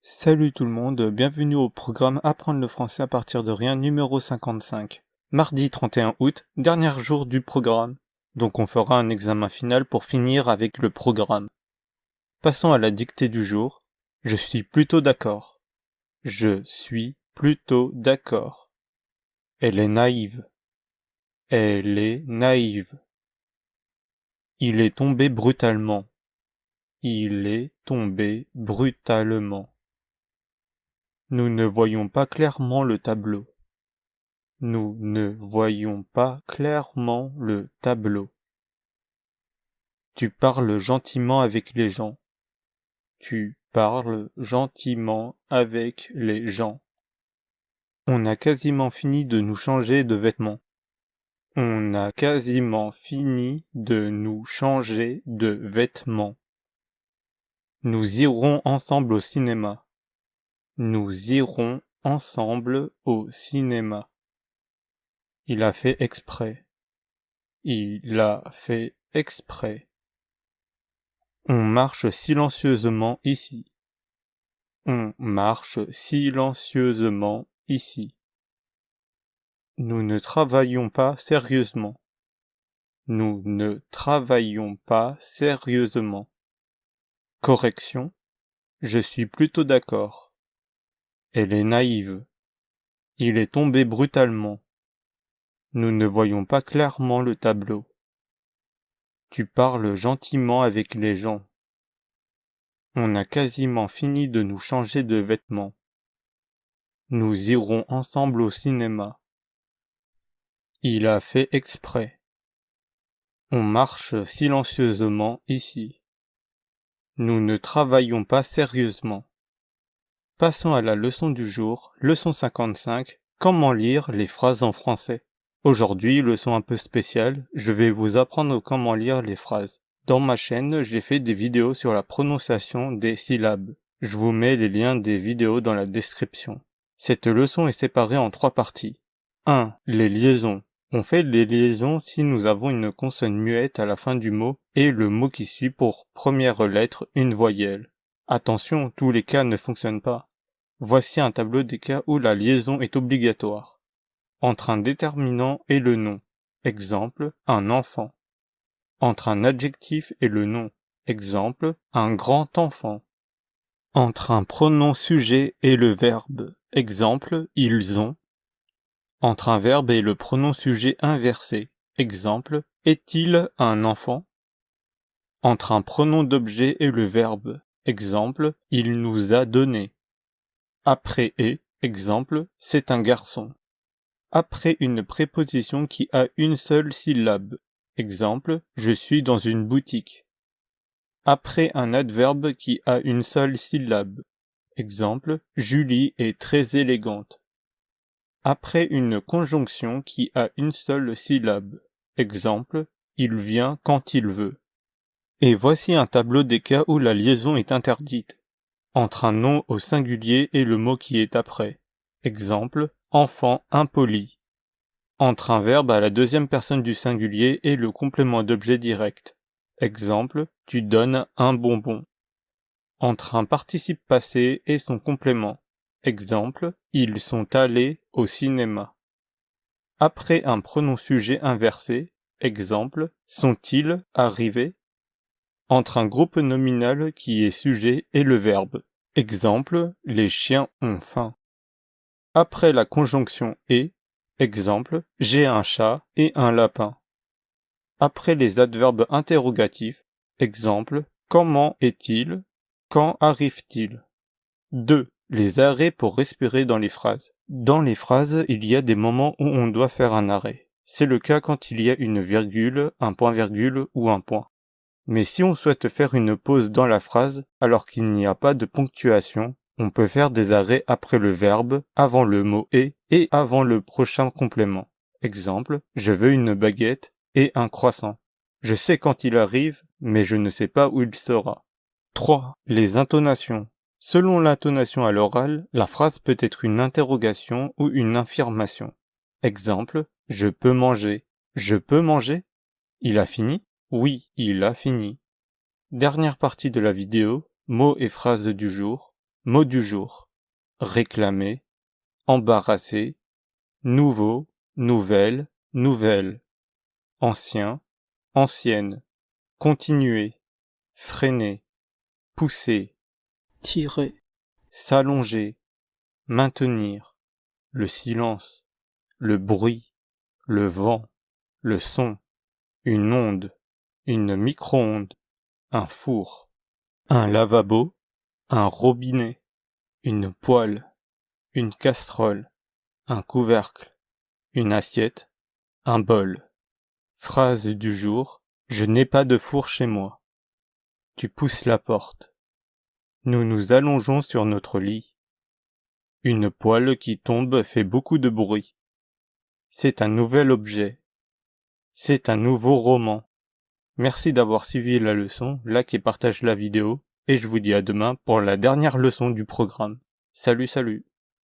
Salut tout le monde, bienvenue au programme Apprendre le français à partir de rien numéro 55. Mardi 31 août, dernier jour du programme. Donc on fera un examen final pour finir avec le programme. Passons à la dictée du jour. Je suis plutôt d'accord. Je suis plutôt d'accord. Elle est naïve. Elle est naïve. Il est tombé brutalement. Il est tombé brutalement. Nous ne voyons pas clairement le tableau. Nous ne voyons pas clairement le tableau. Tu parles gentiment avec les gens. Tu parles gentiment avec les gens. On a quasiment fini de nous changer de vêtements. On a quasiment fini de nous changer de vêtements. Nous irons ensemble au cinéma. Nous irons ensemble au cinéma. Il a fait exprès. Il a fait exprès. On marche silencieusement ici. On marche silencieusement ici. Nous ne travaillons pas sérieusement. Nous ne travaillons pas sérieusement. Correction. Je suis plutôt d'accord. Elle est naïve. Il est tombé brutalement. Nous ne voyons pas clairement le tableau. Tu parles gentiment avec les gens. On a quasiment fini de nous changer de vêtements. Nous irons ensemble au cinéma. Il a fait exprès. On marche silencieusement ici. Nous ne travaillons pas sérieusement. Passons à la leçon du jour, leçon 55, comment lire les phrases en français. Aujourd'hui, leçon un peu spéciale, je vais vous apprendre comment lire les phrases. Dans ma chaîne, j'ai fait des vidéos sur la prononciation des syllabes. Je vous mets les liens des vidéos dans la description. Cette leçon est séparée en 3 parties. 1. Les liaisons. On fait les liaisons si nous avons une consonne muette à la fin du mot et le mot qui suit pour première lettre une voyelle. Attention, tous les cas ne fonctionnent pas. Voici un tableau des cas où la liaison est obligatoire. Entre un déterminant et le nom. Exemple, un enfant. Entre un adjectif et le nom. Exemple, un grand enfant. Entre un pronom sujet et le verbe. Exemple, ils ont. Entre un verbe et le pronom sujet inversé. Exemple, est-il un enfant? Entre un pronom d'objet et le verbe. Exemple, il nous a donné. Après et, exemple, c'est un garçon. Après une préposition qui a une seule syllabe. Exemple, je suis dans une boutique. Après un adverbe qui a une seule syllabe. Exemple, Julie est très élégante. Après une conjonction qui a une seule syllabe. Exemple, il vient quand il veut. Et voici un tableau des cas où la liaison est interdite. Entre un nom au singulier et le mot qui est après. Exemple, enfant impoli. Entre un verbe à la deuxième personne du singulier et le complément d'objet direct. Exemple, tu donnes un bonbon. Entre un participe passé et son complément. Exemple, ils sont allés au cinéma. Après un pronom sujet inversé. Exemple, sont-ils arrivés? Entre un groupe nominal qui est sujet et le verbe. Exemple, les chiens ont faim. Après la conjonction et. Exemple, j'ai un chat et un lapin. Après les adverbes interrogatifs. Exemple, comment est-il? Quand arrive-t-il? 2. Les arrêts pour respirer dans les phrases. Dans les phrases, il y a des moments où on doit faire un arrêt. C'est le cas quand il y a une virgule, un point-virgule ou un point. Mais si on souhaite faire une pause dans la phrase, alors qu'il n'y a pas de ponctuation, on peut faire des arrêts après le verbe, avant le mot et avant le prochain complément. Exemple, je veux une baguette et un croissant. Je sais quand il arrive, mais je ne sais pas où il sera. 3. Les intonations. Selon l'intonation à l'oral, la phrase peut être une interrogation ou une affirmation. Exemple, je peux manger. Je peux manger? Il a fini? Oui, il a fini. Dernière partie de la vidéo, mots et phrases du jour. Mot du jour. Réclamer, embarrasser, nouveau, nouvelle, nouvelle. Ancien, ancienne. Continuer, freiner, pousser, tirer, s'allonger, maintenir, le silence, le bruit, le vent, le son, une onde, une micro-onde, un four, un lavabo, un robinet, une poêle, une casserole, un couvercle, une assiette, un bol. Phrase du jour. Je n'ai pas de four chez moi. Tu pousses la porte. Nous nous allongeons sur notre lit. Une poêle qui tombe fait beaucoup de bruit. C'est un nouvel objet. C'est un nouveau roman. Merci d'avoir suivi la leçon, like et partage la vidéo, et je vous dis à demain pour la dernière leçon du programme. Salut salut.